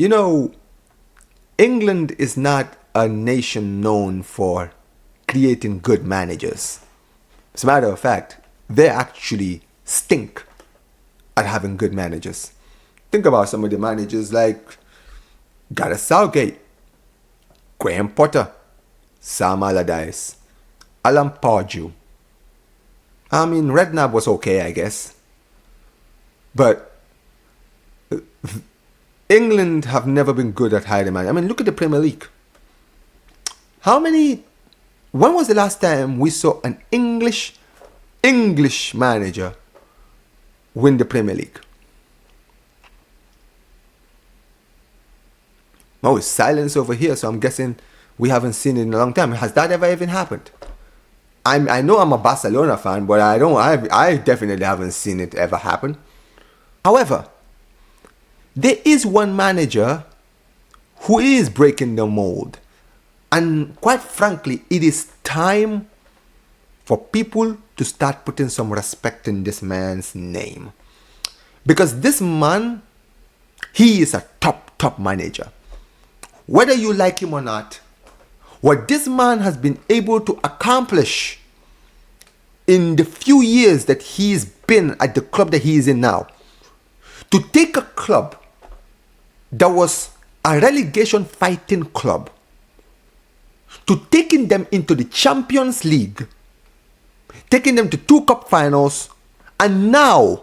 You know, England is not a nation known for creating good managers. As a matter of fact, they actually stink at having good managers. Think about some of the managers like Gareth Southgate, Graham Potter, Sam Allardyce, Alan Pardew. I mean, Redknapp was okay, I guess. But England have never been good at hiring managers. I mean, look at the Premier League. When was the last time we saw an English manager win the Premier League? Oh, it's silence over here, so I'm guessing we haven't seen it in a long time. Has that ever even happened? I know I'm a Barcelona fan, but I definitely haven't seen it ever happen. However, there is one manager who is breaking the mold. And quite frankly, it is time for people to start putting some respect in this man's name. Because this man, he is a top manager. Whether you like him or not, what this man has been able to accomplish in the few years that he's been at the club that he is in now, to take a club that was a relegation fighting club, to taking them into the Champions League, taking them to 2 cup finals, and now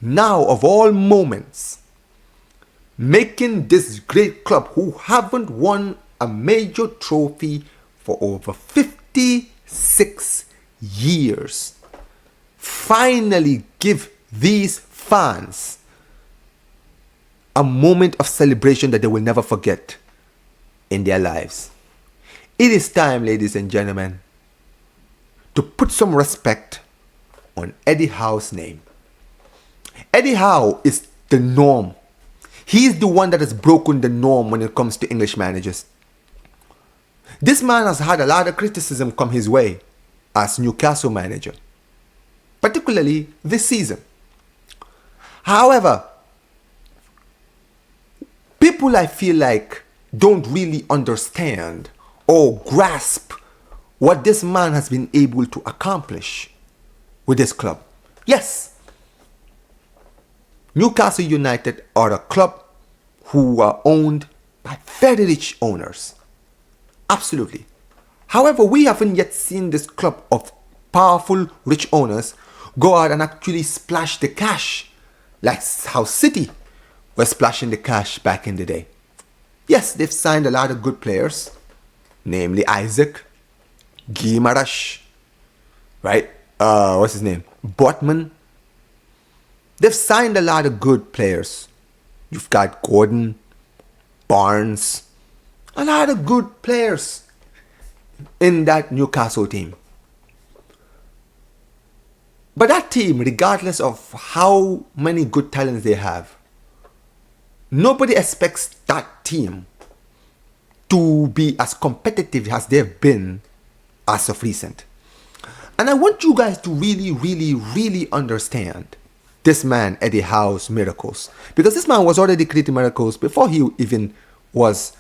of all moments, making this great club who haven't won a major trophy for over 56 years, finally give these fans a moment of celebration that they will never forget in their lives. It is time, ladies and gentlemen, to put some respect on Eddie Howe's name. Eddie Howe is the norm. He is the one that has broken the norm when it comes to English managers. This man has had a lot of criticism come his way as Newcastle manager, particularly this season. However, people I feel like don't really understand or grasp what this man has been able to accomplish with this club. Yes, Newcastle United are a club who are owned by very rich owners. Absolutely. However, we haven't yet seen this club of powerful rich owners go out and actually splash the cash like how City were splashing the cash back in the day. Yes, they've signed a lot of good players, namely Isaac, Guimaraes, right? What's his name? Botman. They've signed a lot of good players. You've got Gordon, Barnes, a lot of good players in that Newcastle team. But that team, regardless of how many good talents they have, nobody expects that team to be as competitive as they've been as of recent. And I want you guys to really understand this man, Eddie Howe's miracles. Because this man was already creating miracles before he even was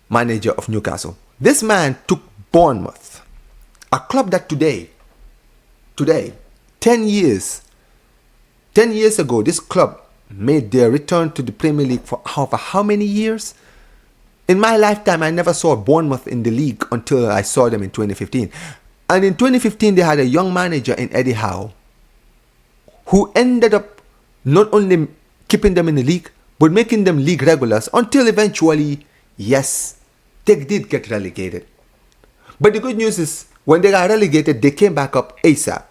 manager of Newcastle. This man took Bournemouth, a club that today, 10 years ago, this club made their return to the Premier League for how many years? In my lifetime, I never saw Bournemouth in the league until I saw them in 2015. And in 2015, they had a young manager in Eddie Howe who ended up not only keeping them in the league, but making them league regulars until eventually, yes, they did get relegated. But the good news is, when they got relegated, they came back up ASAP.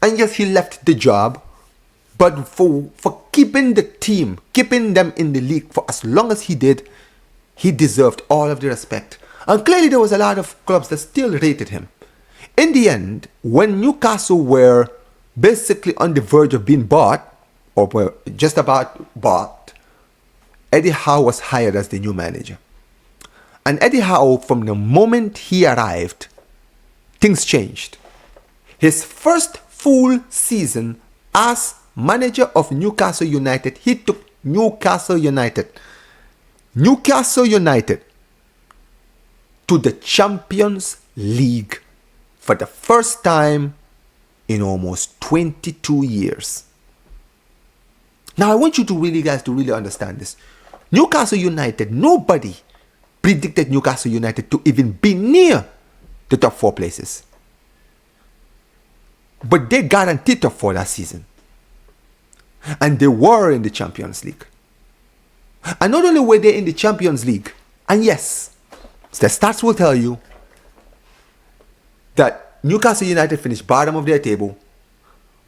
And yes, he left the job, but for keeping the team, keeping them in the league for as long as he did, he deserved all of the respect. And clearly there was a lot of clubs that still rated him. In the end, when Newcastle were basically on the verge of being bought, or were just about bought, Eddie Howe was hired as the new manager. And Eddie Howe, from the moment he arrived, things changed. His first full season as manager of Newcastle United, he took Newcastle United Newcastle United to the Champions League for the first time in almost 22 years. Now I want you to really understand this. Newcastle United, nobody predicted Newcastle United to even be near the top 4 places. But they guaranteed top 4 last season. And they were in the Champions League. And not only were they in the Champions League, and yes, the stats will tell you that Newcastle United finished bottom of their table,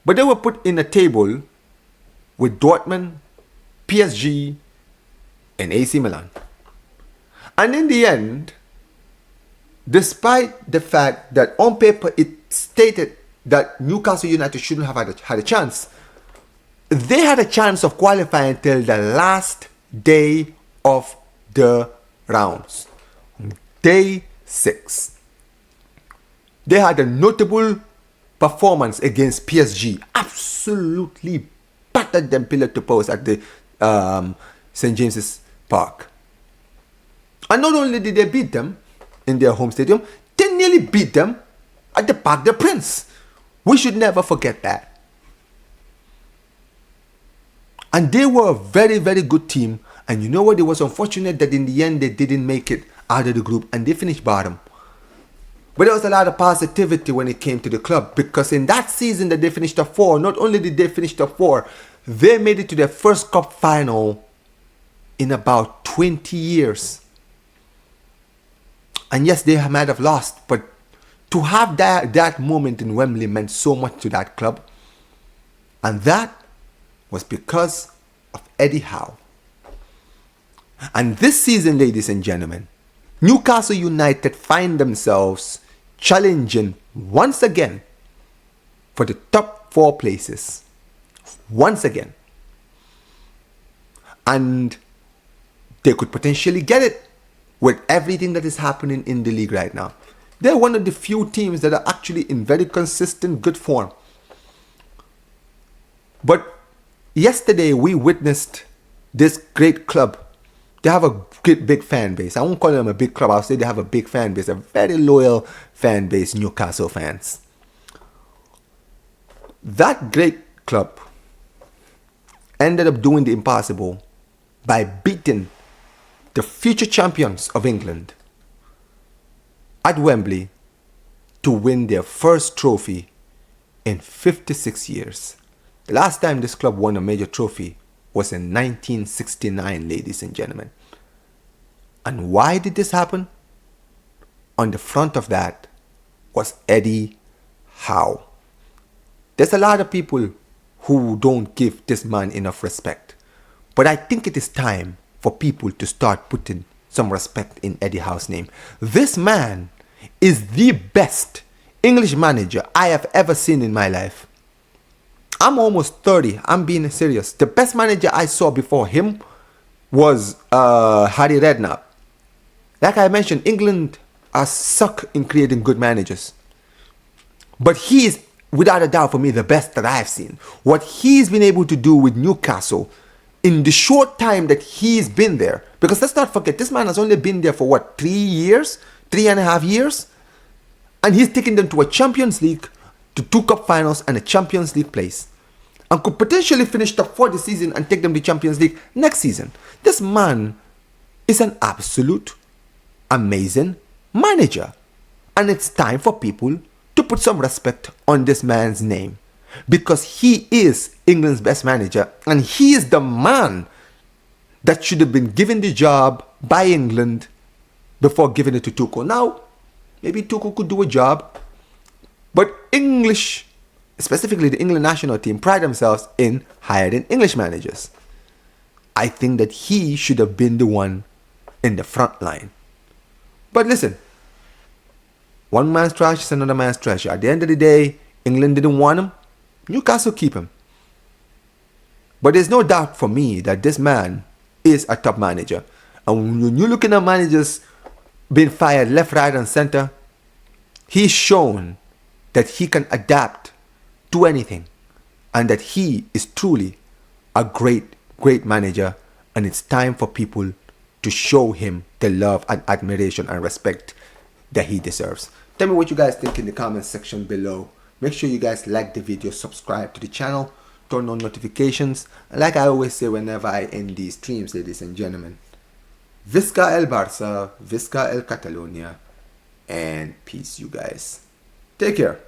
but they were put in a table with Dortmund, PSG, and AC Milan. And in the end, despite the fact that on paper it stated that Newcastle United shouldn't have had a chance, they had a chance of qualifying till the last day of the rounds. Day 6. They had a notable performance against PSG. Absolutely battered them pillar to post at the St. James's Park. And not only did they beat them in their home stadium, they nearly beat them at the Parc des Princes. We should never forget that. And they were a very, very good team. And you know what? It was unfortunate that in the end they didn't make it out of the group and they finished bottom. But there was a lot of positivity when it came to the club, because in that season that they finished top 4, not only did they finish top 4, they made it to their first cup final in about 20 years. And yes, they might have lost, but to have that moment in Wembley meant so much to that club. And that was because of Eddie Howe. And this season, ladies and gentlemen, Newcastle United find themselves challenging once again for the top 4 places. Once again. And they could potentially get it with everything that is happening in the league right now. They're one of the few teams that are actually in very consistent good form. But yesterday we witnessed this great club. They have a great big fan base. I won't call them a big club. I'll say they have a big fan base, a very loyal fan base, Newcastle fans. That great club ended up doing the impossible by beating the future champions of England at Wembley to win their first trophy in 56 years. The last time this club won a major trophy was in 1969, ladies and gentlemen. And why did this happen? On the front of that was Eddie Howe. There's a lot of people who don't give this man enough respect. But I think it is time for people to start putting some respect in Eddie Howe's name. This man is the best English manager I have ever seen in my life. I'm almost 30. I'm being serious. The best manager I saw before him was Harry Redknapp. Like I mentioned, England are suck in creating good managers. But he is, without a doubt, for me, the best that I've seen. What he's been able to do with Newcastle in the short time that he's been there. Because let's not forget, this man has only been there for what, 3 years? 3.5 years? And he's taken them to a Champions League, to 2 cup finals and a Champions League place. And could potentially finish top 4 this season and take them to Champions League next season. This man is an absolute amazing manager. And it's time for people to put some respect on this man's name. Because he is England's best manager. And he is the man that should have been given the job by England before giving it to Tuchel. Now, maybe Tuchel could do a job. But English, specifically the England national team, pride themselves in hiring English managers. I think that he should have been the one in the front line. But listen, one man's trash is another man's treasure. At the end of the day, England didn't want him. Newcastle keep him. But there's no doubt for me that this man is a top manager. And when you're looking at managers being fired left, right, and center, he's shown that he can adapt to anything. And that he is truly a great, great manager. And it's time for people to show him the love and admiration and respect that he deserves. Tell me what you guys think in the comment section below. Make sure you guys like the video, subscribe to the channel, turn on notifications, and like I always say whenever I end these streams, ladies and gentlemen, Visca el Barça, Visca el Catalonia, and peace, you guys. Take care.